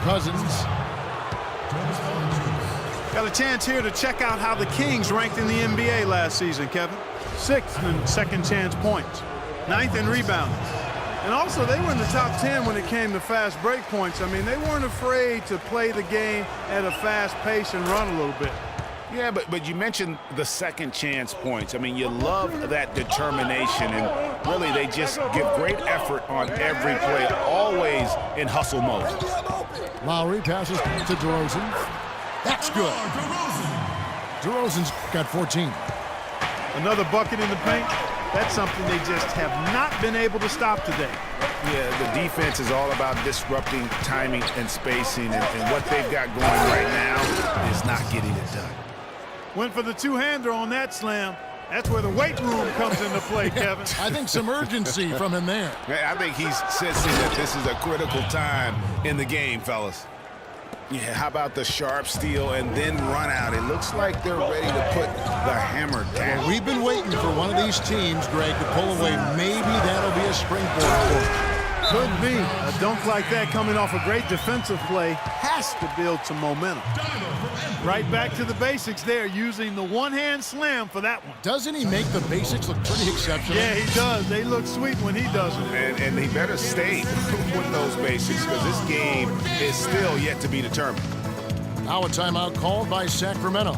Cousins. Got a chance here to check out how the Kings ranked in the NBA last season, Kevin. 6th in second chance points, 9th in rebounding. And also, they were in the top 10 when it came to fast break points. I mean, they weren't afraid to play the game at a fast pace and run a little bit. Yeah, but you mentioned the second chance points. I mean, you love that determination, and really they just give great effort on every play, always in hustle mode. Lowry passes to DeRozan. That's good. DeRozan's got 14. Another bucket in the paint. That's something they just have not been able to stop today. Yeah, the defense is all about disrupting timing and spacing, and what they've got going right now is not getting it done. Went for the two-hander on that slam. That's where the weight room comes into play, Kevin. I think some urgency from him there. I think he's sensing that this is a critical time in the game, fellas. Yeah, how about the sharp steal and then run out? It looks like they're ready to put the hammer down. Well, we've been waiting for one of these teams, Greg, to pull away. Maybe that'll be a springboard for them. Could be. A dunk like that coming off a great defensive play has to build some momentum. Right back to the basics there, using the one-hand slam for that one. Doesn't he make the basics look pretty exceptional? Yeah, he does. They look sweet when he does it. And he better stay with those basics, because this game is still yet to be determined. Now a timeout called by Sacramento.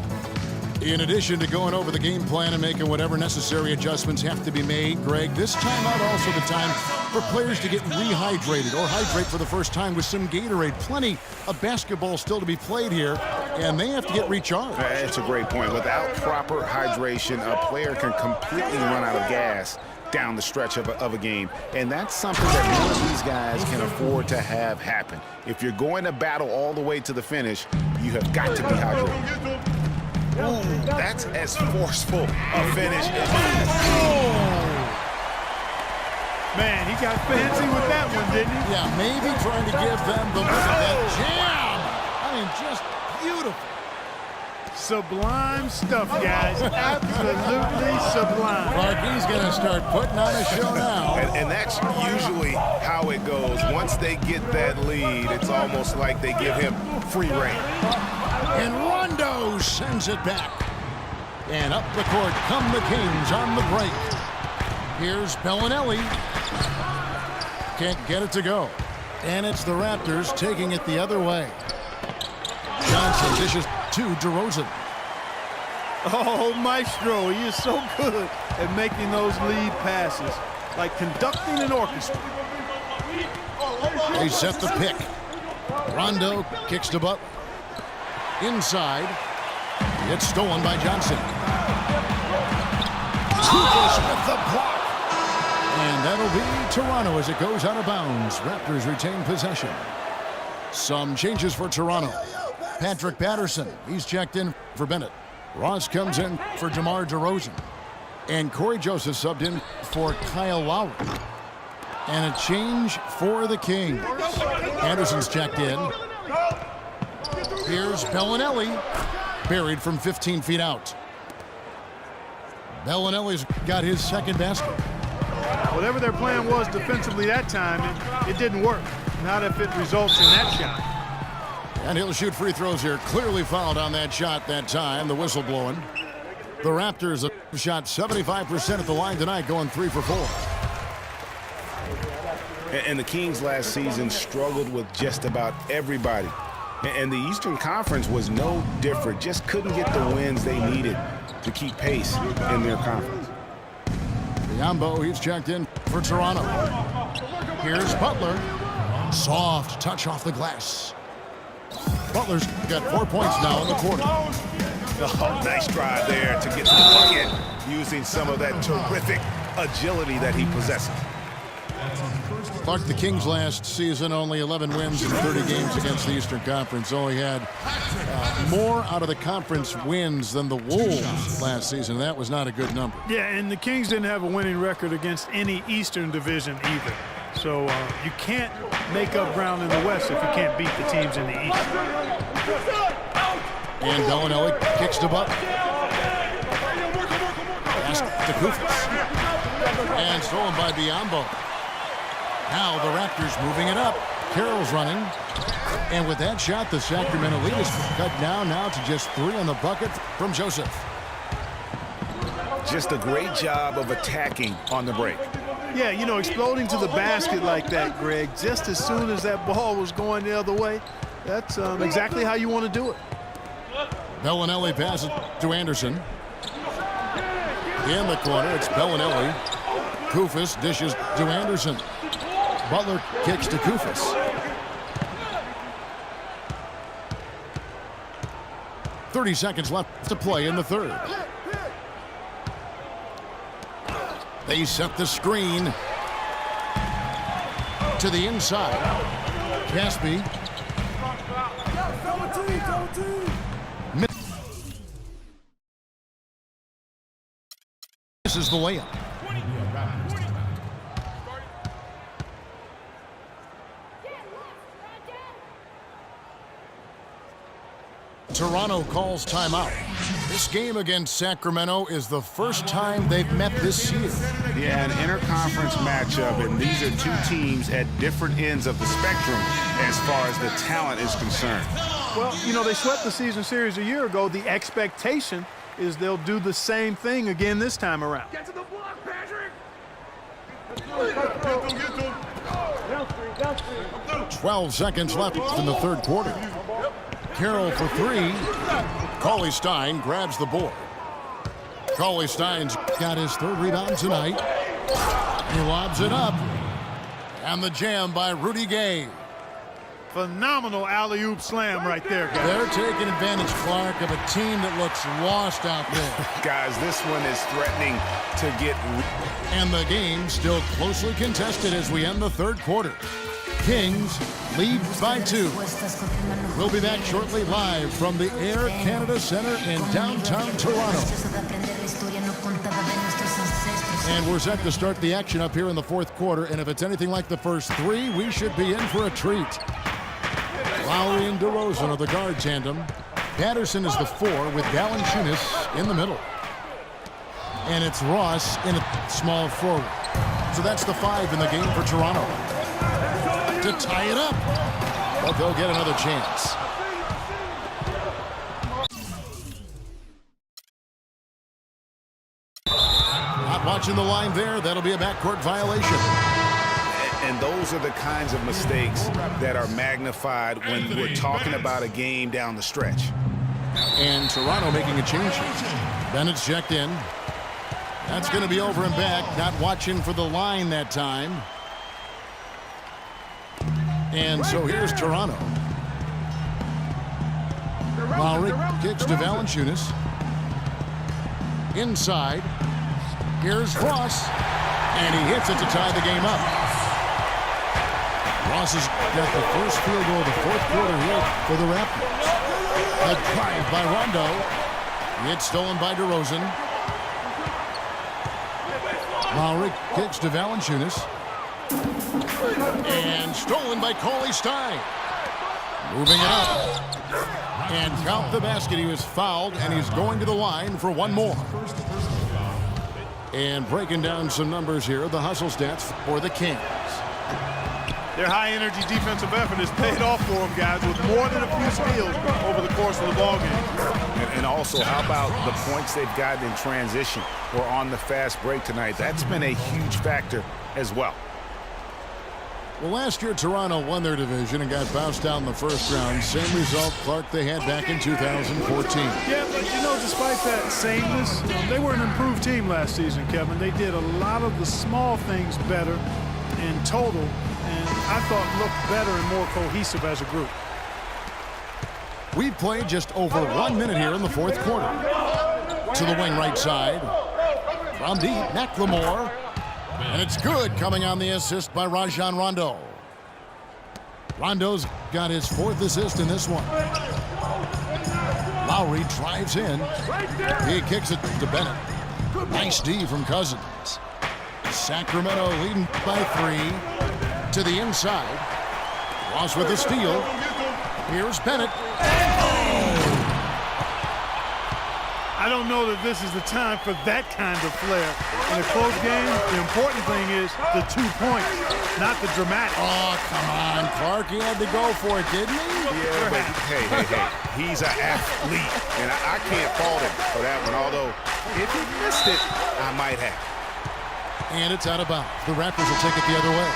In addition to going over the game plan and making whatever necessary adjustments have to be made, Greg, this timeout also the time for players to get rehydrated or hydrate for the first time with some Gatorade. Plenty of basketball still to be played here, and they have to get recharged. That's a great point. Without proper hydration, a player can completely run out of gas down the stretch of a game, and that's something that none of these guys can afford to have happen. If you're going to battle all the way to the finish, you have got to be hydrated. Ooh, that's as forceful a finish as Man, he got fancy with that one, didn't he? Yeah, maybe trying to give them the look of that jam. I mean, just beautiful. Sublime stuff, guys. Absolutely sublime. Clarkie's going to start putting on a show now. And that's usually how it goes. Once they get that lead, it's almost like they give him free rein. And Rondo sends it back. And up the court come the Kings on the break. Here's Bellinelli. Can't get it to go. And it's the Raptors taking it the other way. Johnson dishes to DeRozan. Oh, Maestro, he is so good at making those lead passes, like conducting an orchestra. They set the pick. Rondo kicks to Butler. Inside. It's stolen by Johnson. Kukoc with the block. And that'll be Toronto as it goes out of bounds. Raptors retain possession. Some changes for Toronto. Patrick Patterson, he's checked in for Bennett. Ross comes in for DeMar DeRozan. And Corey Joseph subbed in for Kyle Lowry. And a change for the Kings. Anderson's checked in. Here's Bellinelli, buried from 15 feet out. Bellinelli's got his second basket. Whatever their plan was defensively that time, it didn't work. Not if it results in that shot. And he'll shoot free throws here. Clearly fouled on that shot that time. The whistle blowing. The Raptors have shot 75% at the line tonight, going 3 for 4. And the Kings last season struggled with just about everybody. And the Eastern Conference was no different. Just couldn't get the wins they needed to keep pace in their conference. Biyombo, he's checked in for Toronto. Here's Butler. Soft touch off the glass. Butler's got 4 points now in the quarter. Oh, nice drive there to get to the bucket, using some of that terrific agility that he possesses. Clark, the Kings last season only 11 wins in 30 games against the Eastern Conference. Only had more out of the conference wins than the Wolves last season. That was not a good number. Yeah, and the Kings didn't have a winning record against any Eastern division either. So you can't make up ground in the West if you can't beat the teams in the East. And Bellinelli kicks to Butler. Pass to Kukoc. And stolen by Biyombo. Now the Raptors moving it up. Carroll's running. And with that shot, the Sacramento lead is cut down now to just 3 on the bucket from Joseph. Just a great job of attacking on the break. Yeah, you know, exploding to the basket like that, Greg, just as soon as that ball was going the other way, that's exactly how you want to do it. Bellinelli passes to Anderson. In the corner, it's Bellinelli. Koufos dishes to Anderson. Butler kicks to Koufos. 30 seconds left to play in the third. They set the screen to the inside. Caspi. Misses the layup. Toronto calls timeout. This game against Sacramento is the first time they've met this year. Yeah, an interconference matchup, and these are two teams at different ends of the spectrum as far as the talent is concerned. Well, you know, they swept the season series a year ago. The expectation is they'll do the same thing again this time around. Get to the block, Patrick! 12 seconds left in the third quarter. Carroll for 3. Cauley-Stein grabs the board. Cauley-Stein's got his 3rd rebound tonight. He lobs it up. And the jam by Rudy Gay. Phenomenal alley-oop slam right there, guys. They're taking advantage, Clark, of a team that looks lost out there. Guys, this one is threatening to get... And the game still closely contested as we end the third quarter. Kings lead by 2. We'll be back shortly live from the Air Canada Centre in downtown Toronto. And we're set to start the action up here in the fourth quarter, and if it's anything like the first 3, we should be in for a treat. Lowry and DeRozan are the guard tandem. Patterson is the 4 with Valanciunas in the middle. And it's Ross in a small forward. So that's the 5 in the game for Toronto. To tie it up, but they'll get another chance. Not watching the line there. That'll be a backcourt violation. And those are the kinds of mistakes that are magnified when we're talking about a game down the stretch. And Toronto making a change. Bennett's checked in. That's going to be over and back. Not watching for the line that time. And so here's Toronto. Lowry kicks to Valanciunas. Inside. Here's Ross. And he hits it to tie the game up. Ross has got the first field goal of the fourth quarter here for the Raptors. The drive by Rondo. It's stolen by DeRozan. Lowry kicks to Valanciunas. And stolen by Cauley-Stein. Moving it up. And count the basket. He was fouled, and he's going to the line for one more. And breaking down some numbers here, the hustle stats for the Kings. Their high-energy defensive effort has paid off for them, guys, with more than a few steals over the course of the ballgame. And also, how about the points they've gotten in transition or on the fast break tonight? That's been a huge factor as well. Well, last year, Toronto won their division and got bounced out in the first round. Same result, Clark, they had back in 2014. Yeah, but, you know, despite that sameness, they were an improved team last season, Kevin. They did a lot of the small things better in total, and I thought looked better and more cohesive as a group. We've played just over 1 minute here in the fourth quarter. To the wing right side. From deep, McLemore. And it's good, coming on the assist by Rajon Rondo. Rondo's got his 4th assist in this one. Lowry drives in. He kicks it to Bennett. Nice D from Cousins. Sacramento leading by 3. To the inside. Ross with the steal. Here's Bennett. I don't know that this is the time for that kind of flair. In a close game, the important thing is the 2 points, not the dramatic. Oh, come on, Clark. He had to go for it, didn't he? Yeah, but hey, he's an athlete, and I can't fault him for that one, although if he missed it, I might have. And it's out of bounds. The Raptors will take it the other way.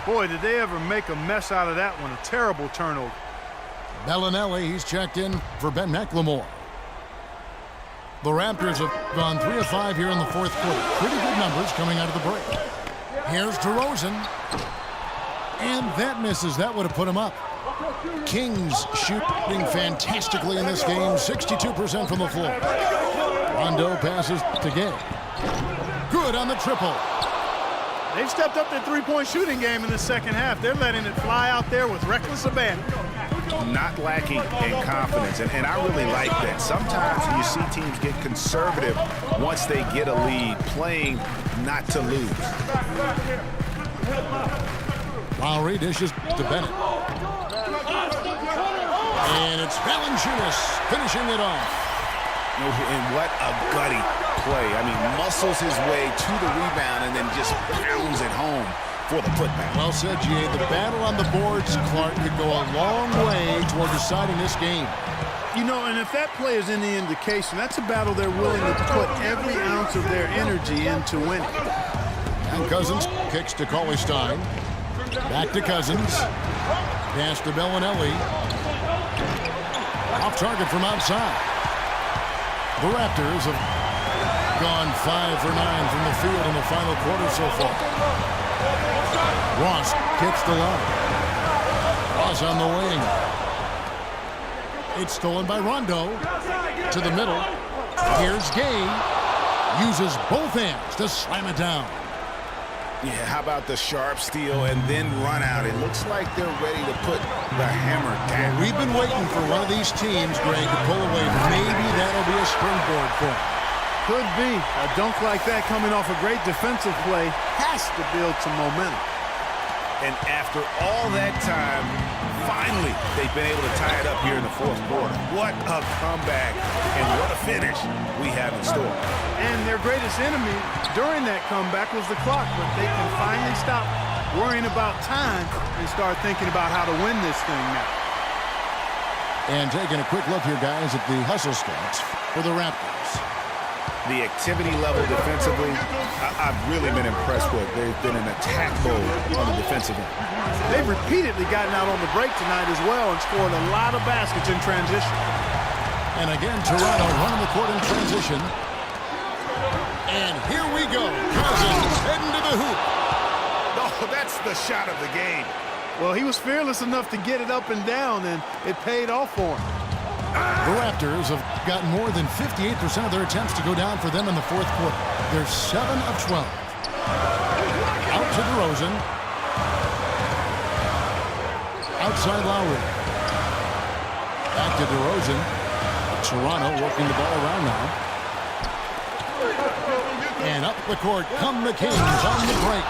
Boy, did they ever make a mess out of that one. A terrible turnover. Bellinelli, he's checked in for Ben McLemore. The Raptors have gone 3 of 5 here in the fourth quarter. Pretty good numbers coming out of the break. Here's DeRozan. And that misses. That would have put him up. Kings shooting fantastically in this game. 62% from the floor. Rondo passes to Gay. Good on the triple. They've stepped up their three-point shooting game in the second half. They're letting it fly out there with reckless abandon. Not lacking in confidence, and I really like that. Sometimes you see teams get conservative once they get a lead, playing not to lose. Lowry dishes to Bennett. And it's Valanciunas finishing it off. And what a gutty play. I mean, muscles his way to the rebound and then just pounds it home for the putback. Well said, G.A. The battle on the boards, Clark, could go a long way toward deciding this game. You know, and if that play is any indication, that's a battle they're willing to put every ounce of their energy into winning. And Cousins kicks to Cauley-Stein. Back to Cousins. Pass to Bellinelli. Off target from outside. The Raptors have gone 5 for 9 from the field in the final quarter so far. Ross kicks the line. Ross on the wing. It's stolen by Rondo. To the middle. Here's Gay. Uses both hands to slam it down. Yeah, how about the sharp steal and then run out? It looks like they're ready to put the hammer down. We've been waiting for one of these teams, Greg, to pull away. Maybe that'll be a springboard for them. Could be. A dunk like that coming off a great defensive play has to build some momentum. And after all that time, finally, they've been able to tie it up here in the fourth quarter. What a comeback and what a finish we have in store. And their greatest enemy during that comeback was the clock, but they can finally stop worrying about time and start thinking about how to win this thing now. And taking a quick look here, guys, at the hustle stats for the Raptors. The activity level defensively, I've really been impressed with. They've been in attack mode on the defensive end. They've repeatedly gotten out on the break tonight as well and scored a lot of baskets in transition. And again, Toronto running the court in transition. And here we go. Cousins heading to the hoop. Oh, that's the shot of the game. Well, he was fearless enough to get it up and down, and it paid off for him. The Raptors have gotten more than 58% of their attempts to go down for them in the fourth quarter. They're 7 of 12. Out to DeRozan. Outside Lowry. Back to DeRozan. Toronto working the ball around now. And up the court come the Kings on the break.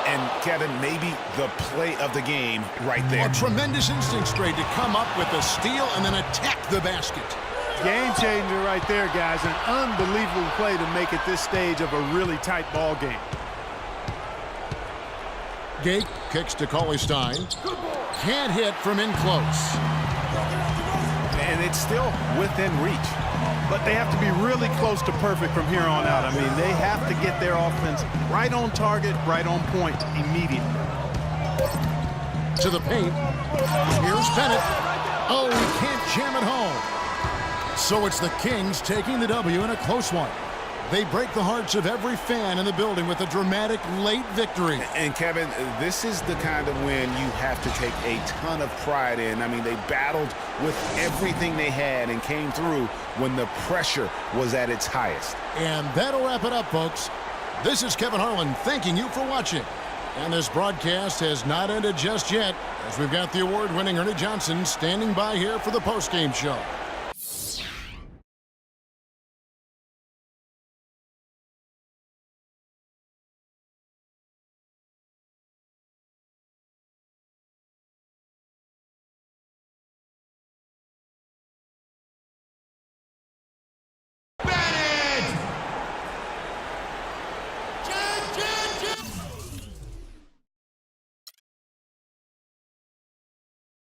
And Kevin, maybe the play of the game right there. A tremendous instincts grade to come up with a steal and then attack the basket. Game changer right there, guys. An unbelievable play to make it this stage of a really tight ball game. Gay kicks to Cauley-Stein. Can't hit from in close. And it's still within reach. But they have to be really close to perfect from here on out. I mean, they have to get their offense right on target, right on point immediately. To the paint. Here's Bennett. Oh, he can't jam it home. So it's the Kings taking the W in a close one. They break the hearts of every fan in the building with a dramatic late victory. And Kevin, this is the kind of win you have to take a ton of pride in. I mean, they battled with everything they had and came through when the pressure was at its highest. And that'll wrap it up, folks. This is Kevin Harlan thanking you for watching. And this broadcast has not ended just yet, as we've got the award-winning Ernie Johnson standing by here for the postgame show.